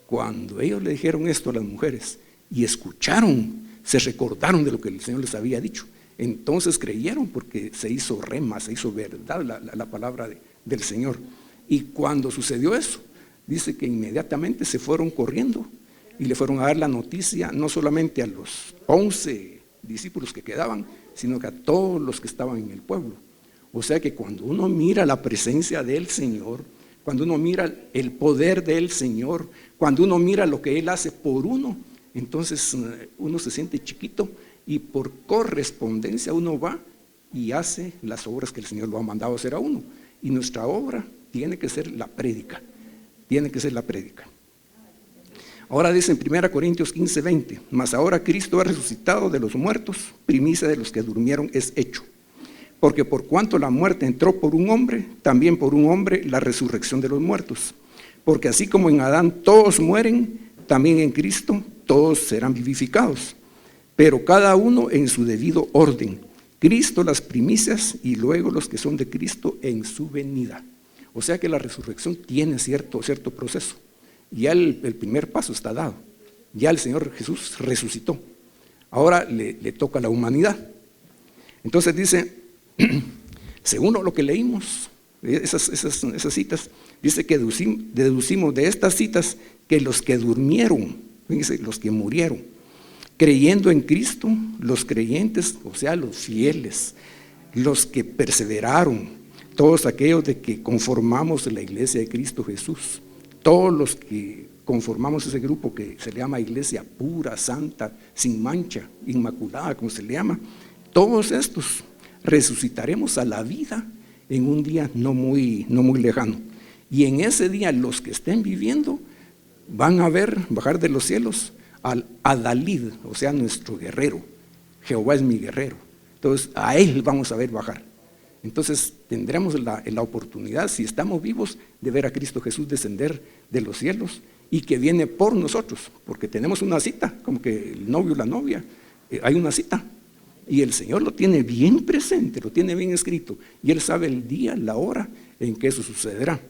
Cuando ellos le dijeron esto a las mujeres y escucharon, se recordaron de lo que el Señor les había dicho. Entonces creyeron, porque se hizo rema, se hizo verdad la palabra del Señor. Y cuando sucedió eso, dice que inmediatamente se fueron corriendo y le fueron a dar la noticia no solamente a los 11 discípulos que quedaban, sino que a todos los que estaban en el pueblo. O sea que cuando uno mira la presencia del Señor, cuando uno mira el poder del Señor, cuando uno mira lo que Él hace por uno, entonces uno se siente chiquito y por correspondencia uno va y hace las obras que el Señor lo ha mandado hacer a uno. Y nuestra obra tiene que ser la prédica, tiene que ser la prédica. Ahora dice en 1 Corintios 15:20, mas ahora Cristo ha resucitado de los muertos, primicia de los que durmieron es hecho. Porque por cuanto la muerte entró por un hombre, también por un hombre la resurrección de los muertos. Porque así como en Adán todos mueren, también en Cristo todos serán vivificados. Pero cada uno en su debido orden. Cristo las primicias y luego los que son de Cristo en su venida. O sea que la resurrección tiene cierto proceso. Ya el primer paso está dado. Ya el Señor Jesús resucitó. Ahora le toca a la humanidad. Entonces dice, según lo que leímos, esas citas, dice que deducimos de estas citas que los que durmieron, fíjense, los que murieron, creyendo en Cristo, los creyentes, o sea, los fieles, los que perseveraron, todos aquellos de que conformamos la iglesia de Cristo Jesús, todos los que conformamos ese grupo que se le llama iglesia pura, santa, sin mancha, inmaculada, como se le llama, todos estos resucitaremos a la vida en un día no muy lejano. Y en ese día los que estén viviendo van a ver bajar de los cielos al Adalid, o sea, nuestro guerrero. Jehová es mi guerrero. Entonces a Él vamos a ver bajar. Entonces tendremos la oportunidad, si estamos vivos, de ver a Cristo Jesús descender de los cielos y que viene por nosotros, porque tenemos una cita, como que el novio o la novia, hay una cita. Y el Señor lo tiene bien presente, lo tiene bien escrito, y Él sabe el día, la hora en que eso sucederá.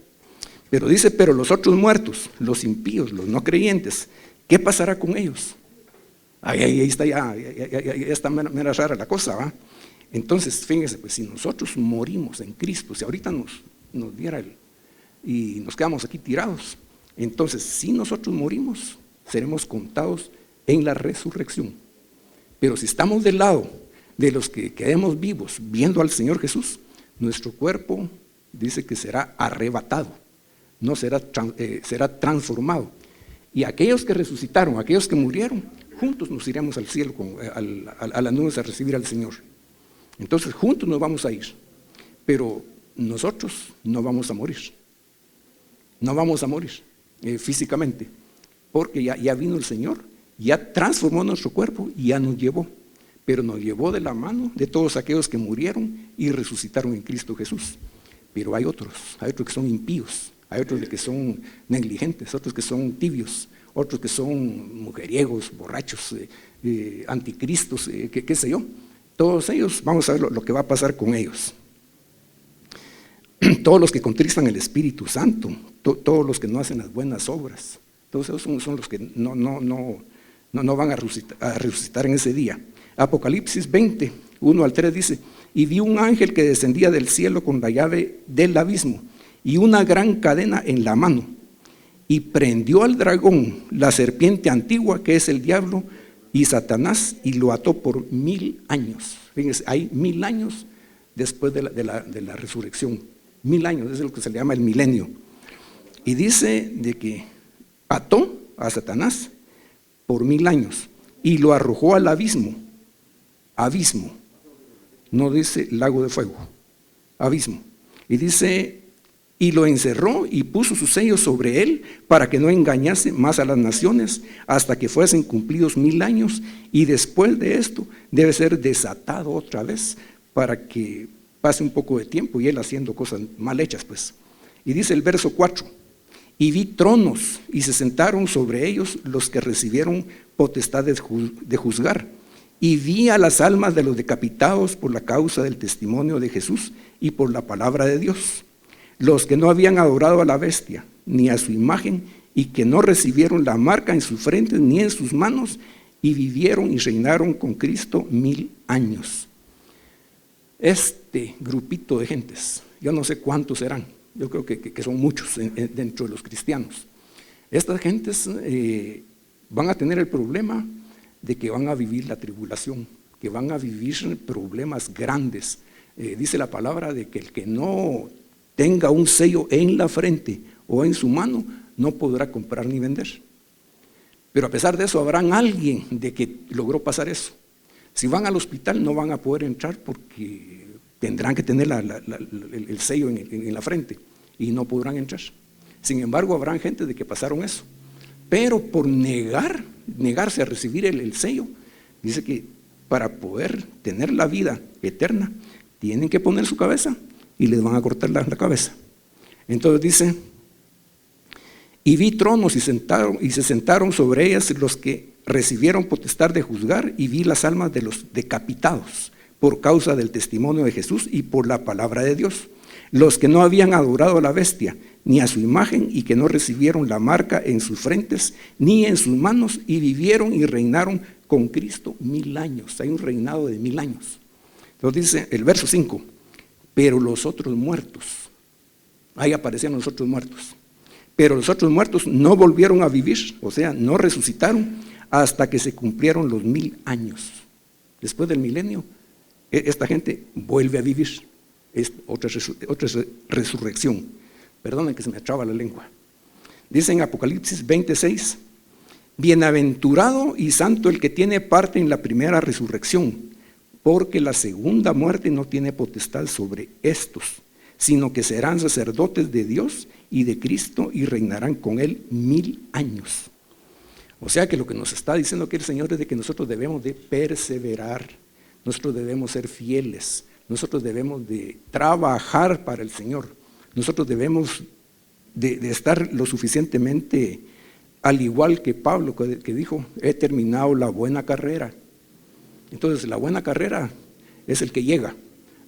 Pero dice, pero los otros muertos, los impíos, los no creyentes, ¿qué pasará con ellos? Ahí está, ya está mera rara la cosa, ¿va? Entonces, fíjense, pues si nosotros morimos en Cristo, si ahorita nos diera y nos quedamos aquí tirados, entonces si nosotros morimos, seremos contados en la resurrección. Pero si estamos del lado de los que quedemos vivos viendo al Señor Jesús, nuestro cuerpo dice que será arrebatado, no será transformado. Y aquellos que resucitaron, aquellos que murieron, juntos nos iremos al cielo, a las nubes a recibir al Señor. Entonces juntos nos vamos a ir, pero nosotros no vamos a morir. No vamos a morir físicamente, porque ya vino el Señor, ya transformó nuestro cuerpo y ya nos llevó. Pero nos llevó de la mano de todos aquellos que murieron y resucitaron en Cristo Jesús. Pero hay otros que son impíos, hay otros que son negligentes, otros que son tibios, otros que son mujeriegos, borrachos, anticristos, qué sé yo. Todos ellos, vamos a ver lo que va a pasar con ellos. Todos los que contristan el Espíritu Santo, todos los que no hacen las buenas obras, todos esos son los que no van a resucitar en ese día. Apocalipsis 20, 1 al 3 dice, y vi un ángel que descendía del cielo con la llave del abismo y una gran cadena en la mano, y prendió al dragón, la serpiente antigua, que es el diablo y Satanás, y lo ató por 1000 años. Fíjense, hay 1000 años después de la resurrección. 1000 años, es lo que se le llama el milenio. Y dice de que ató a Satanás por 1000 años y lo arrojó al abismo. Abismo, no dice lago de fuego, abismo. Y dice, y lo encerró y puso sus sellos sobre él para que no engañase más a las naciones hasta que fuesen cumplidos 1000 años, y después de esto debe ser desatado otra vez para que pase un poco de tiempo y él haciendo cosas mal hechas, pues. Y dice el verso 4, y vi tronos y se sentaron sobre ellos los que recibieron potestad de juzgar. Y vi a las almas de los decapitados por la causa del testimonio de Jesús y por la palabra de Dios, los que no habían adorado a la bestia ni a su imagen y que no recibieron la marca en sus frentes ni en sus manos, y vivieron y reinaron con Cristo 1000 años. Este grupito de gentes, yo no sé cuántos serán, yo creo que son muchos dentro de los cristianos. Estas gentes van a tener el problema de que van a vivir la tribulación, que van a vivir problemas grandes. Dice la palabra de que el que no tenga un sello en la frente o en su mano no podrá comprar ni vender. Pero a pesar de eso habrán alguien de que logró pasar eso. Si van al hospital no van a poder entrar porque tendrán que tener el sello en la frente y no podrán entrar. Sin embargo, habrán gente de que pasaron eso. Pero por negarse a recibir el sello, dice que para poder tener la vida eterna, tienen que poner su cabeza y les van a cortar la cabeza. Entonces dice, y vi tronos y se sentaron sobre ellas los que recibieron potestad de juzgar, y vi las almas de los decapitados por causa del testimonio de Jesús y por la palabra de Dios, los que no habían adorado a la bestia ni a su imagen y que no recibieron la marca en sus frentes ni en sus manos, y vivieron y reinaron con Cristo 1000 años. Hay un reinado de 1000 años. Entonces dice el verso 5, pero los otros muertos, ahí aparecían los otros muertos, pero los otros muertos no volvieron a vivir, o sea, no resucitaron hasta que se cumplieron los 1000 años. Después del milenio, esta gente vuelve a vivir. Es otra resurrección. Perdonen que se me traba la lengua. Dice en Apocalipsis 26, bienaventurado y santo el que tiene parte en la primera resurrección, porque la segunda muerte no tiene potestad sobre estos, sino que serán sacerdotes de Dios y de Cristo y reinarán con él 1000 años. O sea que lo que nos está diciendo aquí el Señor es de que nosotros debemos de perseverar, nosotros debemos ser fieles, nosotros debemos de trabajar para el Señor, nosotros debemos de estar lo suficientemente, al igual que Pablo que dijo, he terminado la buena carrera. Entonces la buena carrera es el que llega,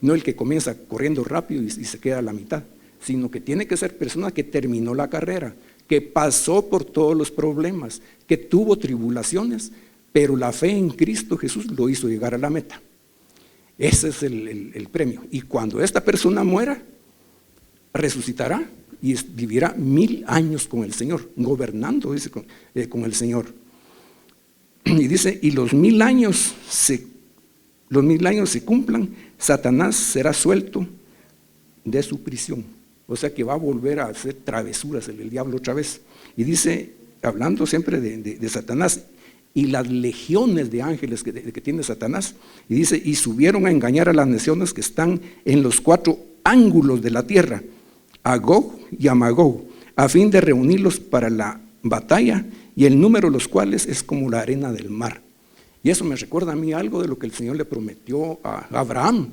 no el que comienza corriendo rápido y se queda a la mitad, sino que tiene que ser persona que terminó la carrera, que pasó por todos los problemas, que tuvo tribulaciones, pero la fe en Cristo Jesús lo hizo llegar a la meta. Ese es el premio. Y cuando esta persona muera, resucitará y vivirá 1000 años con el Señor, gobernando, dice, con el Señor. Y dice, y los 1000 años se cumplan, Satanás será suelto de su prisión. O sea que va a volver a hacer travesuras el diablo otra vez. Y dice, hablando siempre de Satanás y las legiones de ángeles que tiene Satanás, y dice, y subieron a engañar a las naciones que están en los 4 ángulos de la tierra, a Gog y a Magog, a fin de reunirlos para la batalla, y el número de los cuales es como la arena del mar. Y eso me recuerda a mí algo de lo que el Señor le prometió a Abraham,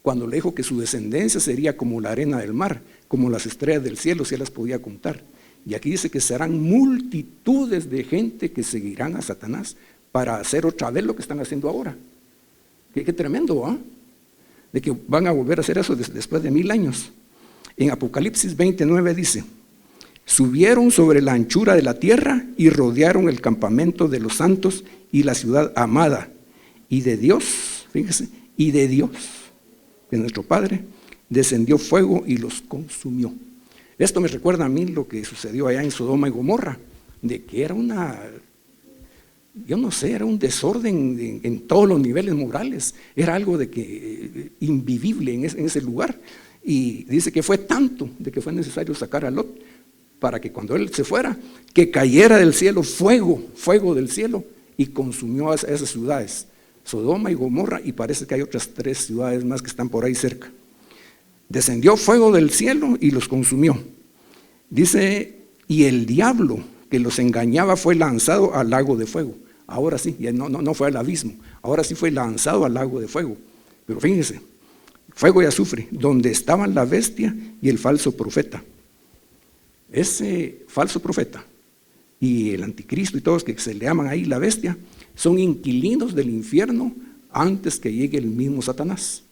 cuando le dijo que su descendencia sería como la arena del mar, como las estrellas del cielo, si él las podía contar. Y aquí dice que serán multitudes de gente que seguirán a Satanás para hacer otra vez lo que están haciendo ahora. Qué tremendo, ¿ah? De que van a volver a hacer eso después de 1000 años. En Apocalipsis 29 dice, subieron sobre la anchura de la tierra y rodearon el campamento de los santos y la ciudad amada. Y de Dios, fíjese, y de Dios, que nuestro Padre, descendió fuego y los consumió. Esto me recuerda a mí lo que sucedió allá en Sodoma y Gomorra, de que era era un desorden en todos los niveles morales, era algo de que invivible en ese lugar. Y dice que fue tanto de que fue necesario sacar a Lot para que cuando él se fuera, que cayera del cielo fuego del cielo y consumió a esas ciudades, Sodoma y Gomorra, y parece que hay otras 3 ciudades más que están por ahí cerca. Descendió fuego del cielo y los consumió. Dice, y el diablo que los engañaba fue lanzado al lago de fuego. Ahora sí, no fue al abismo, ahora sí fue lanzado al lago de fuego. Pero fíjense, fuego y azufre, donde estaban la bestia y el falso profeta. Ese falso profeta y el anticristo y todos que se le llaman ahí la bestia, son inquilinos del infierno antes que llegue el mismo Satanás.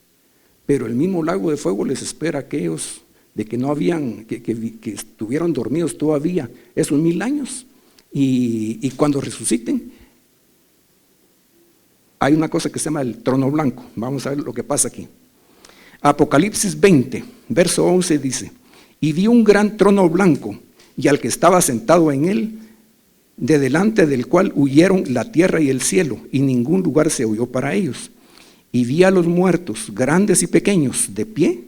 Pero el mismo lago de fuego les espera a aquellos de que no habían, que estuvieron dormidos todavía esos 1000 años. Y cuando resuciten, hay una cosa que se llama el trono blanco. Vamos a ver lo que pasa aquí. Apocalipsis 20, verso 11 dice, y vi un gran trono blanco, y al que estaba sentado en él, de delante del cual huyeron la tierra y el cielo, y ningún lugar se halló para ellos. Y vi a los muertos, grandes y pequeños, de pie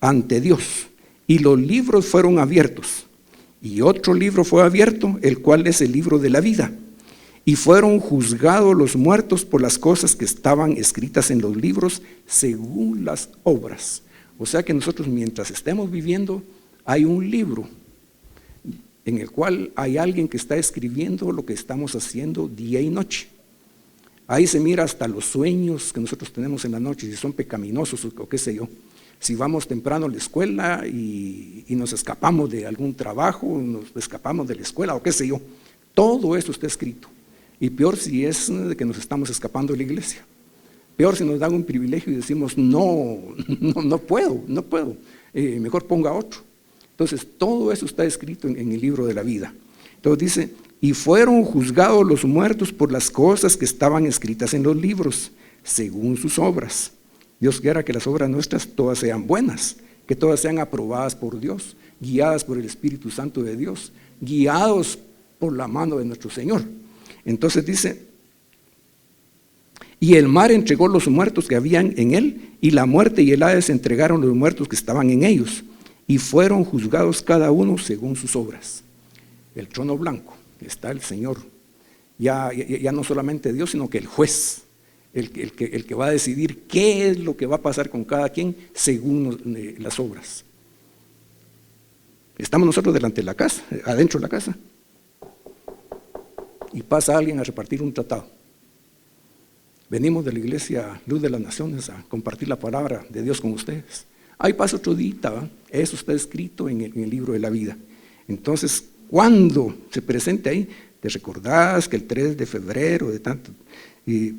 ante Dios, y los libros fueron abiertos. Y otro libro fue abierto, el cual es el libro de la vida. Y fueron juzgados los muertos por las cosas que estaban escritas en los libros según las obras. O sea que nosotros, mientras estemos viviendo, hay un libro en el cual hay alguien que está escribiendo lo que estamos haciendo día y noche. Ahí se mira hasta los sueños que nosotros tenemos en la noche, si son pecaminosos o qué sé yo. Si vamos temprano a la escuela y nos escapamos de algún trabajo, nos escapamos de la escuela o qué sé yo. Todo eso está escrito. Y peor si es de que nos estamos escapando de la iglesia. Peor si nos dan un privilegio y decimos, no puedo. Mejor ponga otro. Entonces, todo eso está escrito en el libro de la vida. Entonces dice, y fueron juzgados los muertos por las cosas que estaban escritas en los libros, según sus obras. Dios quiera que las obras nuestras todas sean buenas, que todas sean aprobadas por Dios, guiadas por el Espíritu Santo de Dios, guiados por la mano de nuestro Señor. Entonces dice, y el mar entregó los muertos que habían en él, y la muerte y el Hades entregaron los muertos que estaban en ellos, y fueron juzgados cada uno según sus obras. El trono blanco, está el Señor, ya no solamente Dios, sino que el juez, el que va a decidir qué es lo que va a pasar con cada quien según las obras. Estamos nosotros delante de la casa, adentro de la casa, y pasa alguien a repartir un tratado. Venimos de la iglesia Luz de las Naciones a compartir la palabra de Dios con ustedes. Ahí pasa otro día, ¿va? Eso está escrito en el libro de la vida. Entonces, cuando se presente ahí, te recordás que el 3 de febrero de tanto, y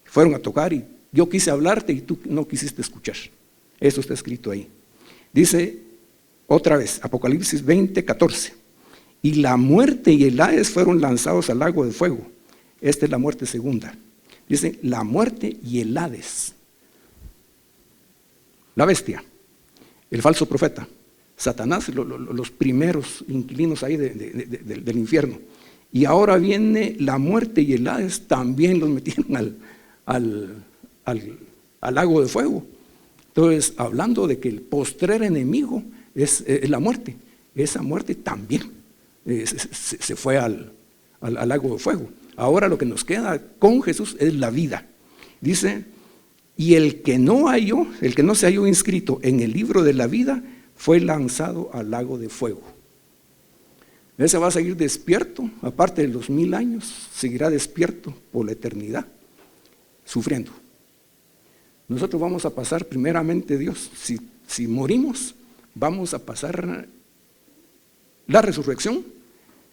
fueron a tocar y yo quise hablarte y tú no quisiste escuchar. Eso está escrito ahí. Dice otra vez, Apocalipsis 20:14. Y la muerte y el Hades fueron lanzados al lago de fuego. Esta es la muerte segunda. Dice, la muerte y el Hades. La bestia, el falso profeta, Satanás, los primeros inquilinos ahí del infierno. Y ahora viene la muerte y el Hades, también los metieron al lago de fuego. Entonces, hablando de que el postrer enemigo es la muerte, esa muerte también se fue al lago de fuego. Ahora lo que nos queda con Jesús es la vida. Dice, y el que no se halló inscrito en el libro de la vida, fue lanzado al lago de fuego. Ese va a seguir despierto, aparte de los 1000 años, seguirá despierto por la eternidad, sufriendo. Nosotros vamos a pasar primeramente, Dios, si morimos, vamos a pasar la resurrección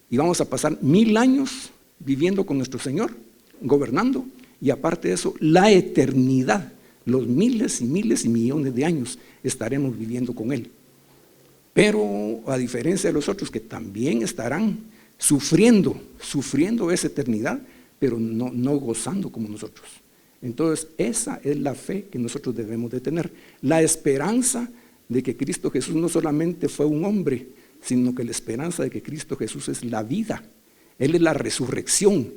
y vamos a pasar 1000 años viviendo con nuestro Señor, gobernando, y aparte de eso, la eternidad, los miles y miles y millones de años estaremos viviendo con Él. Pero a diferencia de los otros que también estarán sufriendo esa eternidad, pero no gozando como nosotros. Entonces, esa es la fe que nosotros debemos de tener. La esperanza de que Cristo Jesús no solamente fue un hombre, sino que la esperanza de que Cristo Jesús es la vida. Él es la resurrección.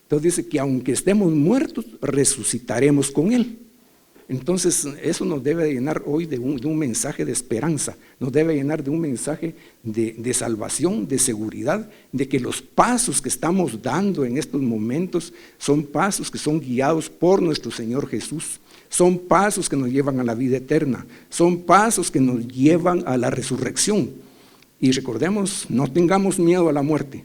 Entonces dice que aunque estemos muertos, resucitaremos con Él. Entonces, eso nos debe llenar hoy de un mensaje de esperanza, nos debe llenar de un mensaje de salvación, de seguridad, de que los pasos que estamos dando en estos momentos son pasos que son guiados por nuestro Señor Jesús, son pasos que nos llevan a la vida eterna, son pasos que nos llevan a la resurrección. Y recordemos, no tengamos miedo a la muerte,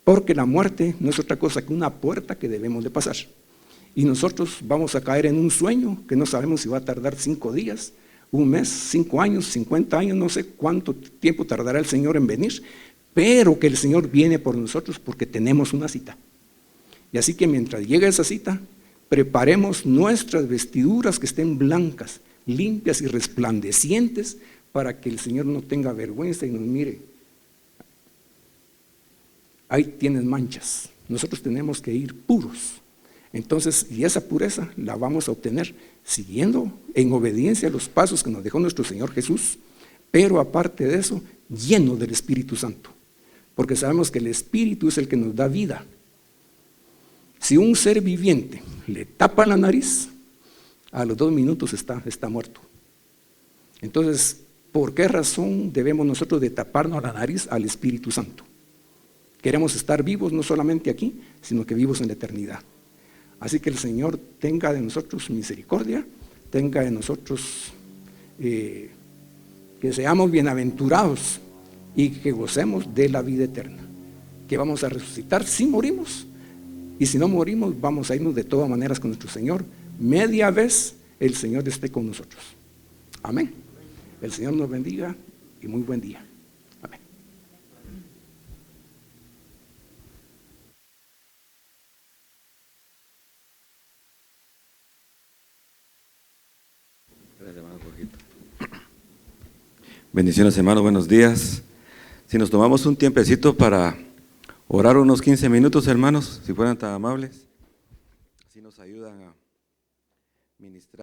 porque la muerte no es otra cosa que una puerta que debemos de pasar. Y nosotros vamos a caer en un sueño que no sabemos si va a tardar 5 días, 1 mes, 5 años, 50 años, no sé cuánto tiempo tardará el Señor en venir, pero que el Señor viene por nosotros porque tenemos una cita. Y así que mientras llegue esa cita, preparemos nuestras vestiduras que estén blancas, limpias y resplandecientes para que el Señor no tenga vergüenza y nos mire. Ahí tienes manchas, nosotros tenemos que ir puros. Entonces, y esa pureza la vamos a obtener siguiendo en obediencia los pasos que nos dejó nuestro Señor Jesús, pero aparte de eso, lleno del Espíritu Santo, porque sabemos que el Espíritu es el que nos da vida. Si un ser viviente le tapa la nariz, a los 2 minutos está muerto. Entonces, ¿por qué razón debemos nosotros de taparnos la nariz al Espíritu Santo? Queremos estar vivos no solamente aquí, sino que vivos en la eternidad. Así que el Señor tenga de nosotros misericordia, tenga de nosotros que seamos bienaventurados y que gocemos de la vida eterna, que vamos a resucitar si morimos, y si no morimos vamos a irnos de todas maneras con nuestro Señor, media vez el Señor esté con nosotros. Amén. El Señor nos bendiga y muy buen día. Amén. Bendiciones, hermanos, buenos días. Si nos tomamos un tiempecito para orar unos 15 minutos, hermanos, si fueran tan amables, así nos ayudan a ministrar.